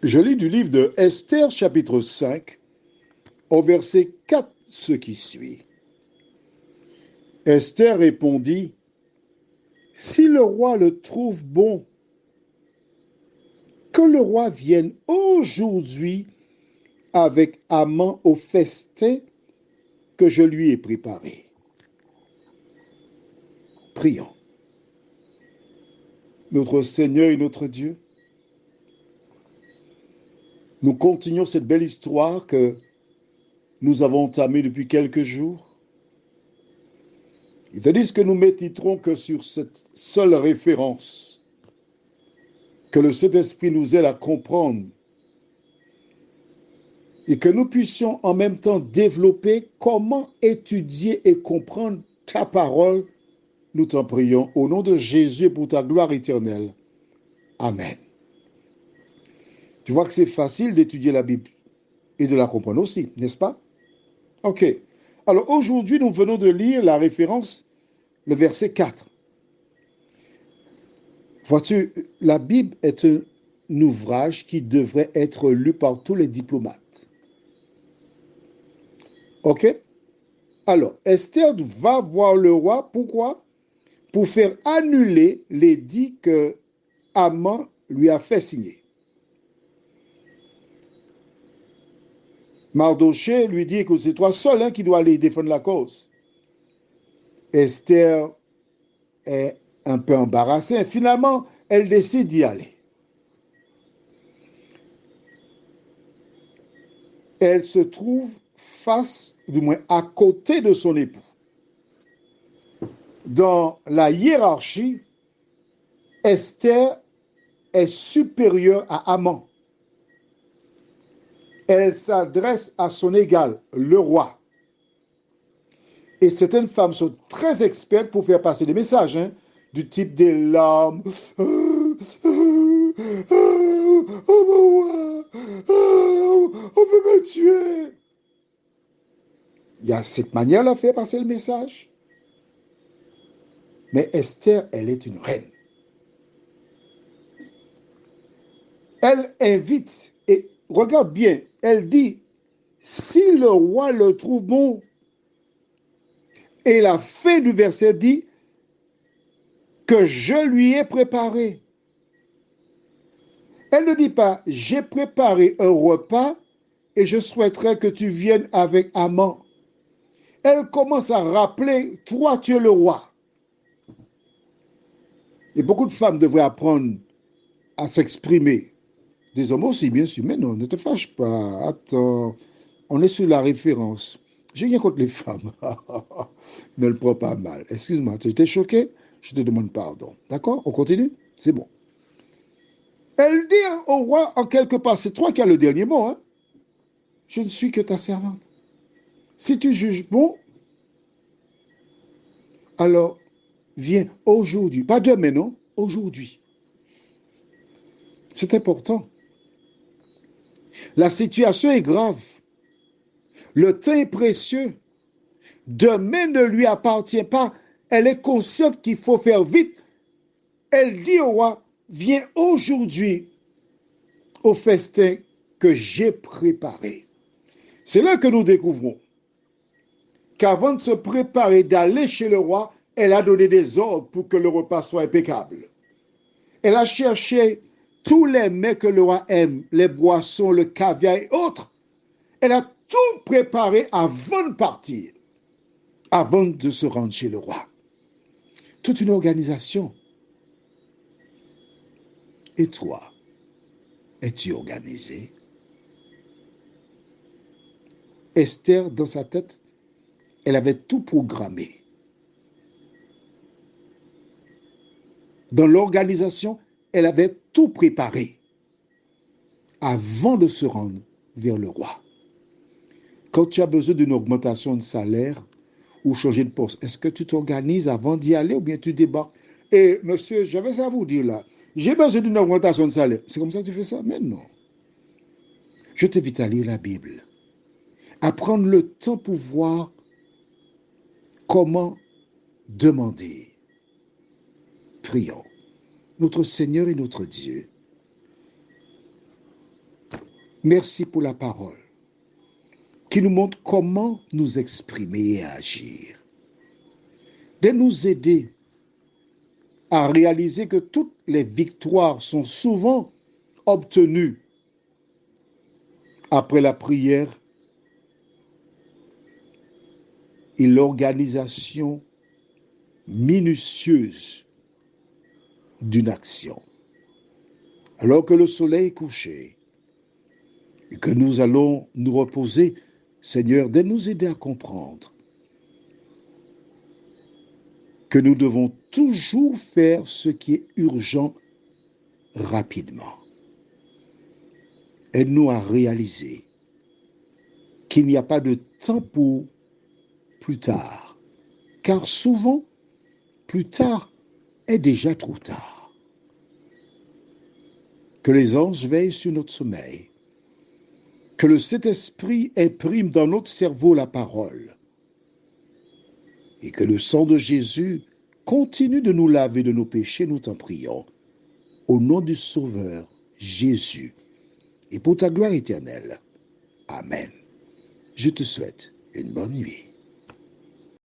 Je lis du livre de Esther, chapitre 5, au verset 4, ce qui suit. Esther répondit, « Si le roi le trouve bon, que le roi vienne aujourd'hui avec Haman au festin que je lui ai préparé. » Prions. Notre Seigneur et notre Dieu, nous continuons cette belle histoire que nous avons entamée depuis quelques jours. Et tandis que nous méditerons que sur cette seule référence, que le Saint-Esprit nous aide à comprendre et que nous puissions en même temps développer comment étudier et comprendre ta parole, nous t'en prions au nom de Jésus pour ta gloire éternelle. Amen. Tu vois que c'est facile d'étudier la Bible et de la comprendre aussi, n'est-ce pas? Ok. Alors aujourd'hui, nous venons de lire la référence, le verset 4. Vois-tu, la Bible est un ouvrage qui devrait être lu par tous les diplomates. Ok? Alors, Esther va voir le roi. Pourquoi? Pour faire annuler l'édit que Haman lui a fait signer. Mardoché lui dit que c'est toi seul qui dois aller défendre la cause. Esther est un peu embarrassée. Finalement, elle décide d'y aller. Elle se trouve face, du moins à côté de son époux. Dans la hiérarchie, Esther est supérieure à Haman. Elle s'adresse à son égal, le roi. Et certaines femmes sont très expertes pour faire passer des messages, du type des larmes. On veut me tuer. Il y a cette manière de faire passer le message. Mais Esther, elle est une reine. Elle invite, et regarde bien, elle dit, si le roi le trouve bon, et la fin du verset dit, que je lui ai préparé. Elle ne dit pas, j'ai préparé un repas et je souhaiterais que tu viennes avec Haman. Elle commence à rappeler, toi tu es le roi. Et beaucoup de femmes devraient apprendre à s'exprimer. Des hommes aussi, bien sûr, mais non, ne te fâche pas. Attends, on est sur la référence. J'ai rien contre les femmes. Ne le prends pas mal. Excuse-moi, tu étais choqué? Je te demande pardon. D'accord? On continue? C'est bon. Elle dit au roi, en quelque part, c'est toi qui as le dernier mot. Je ne suis que ta servante. Si tu juges bon, alors viens aujourd'hui. Pas demain, non? Aujourd'hui. C'est important. La situation est grave. Le temps est précieux. Demain ne lui appartient pas. Elle est consciente qu'il faut faire vite. Elle dit au roi, viens aujourd'hui au festin que j'ai préparé. C'est là que nous découvrons qu'avant de se préparer d'aller chez le roi, elle a donné des ordres pour que le repas soit impeccable. Elle a cherché tous les mets que le roi aime, les boissons, le caviar et autres. Elle a tout préparé avant de partir, avant de se rendre chez le roi. Toute une organisation. Et toi, es-tu organisé? Esther, dans sa tête, elle avait tout programmé. Dans l'organisation, elle avait tout préparé avant de se rendre vers le roi. Quand tu as besoin d'une augmentation de salaire ou changer de poste, est-ce que tu t'organises avant d'y aller ou bien tu débarques? Et monsieur, j'avais ça à vous dire là. J'ai besoin d'une augmentation de salaire. C'est comme ça que tu fais ça? Mais non. Je t'invite à lire la Bible. À prendre le temps pour voir comment demander. Prions. Notre Seigneur et notre Dieu, Merci pour la parole qui nous montre comment nous exprimer et agir. De nous aider à réaliser que toutes les victoires sont souvent obtenues après la prière et l'organisation minutieuse d'une action. Alors que le soleil est couché et que nous allons nous reposer, Seigneur, de nous aider à comprendre que nous devons toujours faire ce qui est urgent rapidement. Aide-nous à réaliser qu'il n'y a pas de temps pour plus tard, car souvent, plus tard est déjà trop tard. Que les anges veillent sur notre sommeil, que le Saint-Esprit imprime dans notre cerveau la parole, et que le sang de Jésus continue de nous laver de nos péchés, nous t'en prions. Au nom du Sauveur, Jésus, et pour ta gloire éternelle. Amen. Je te souhaite une bonne nuit.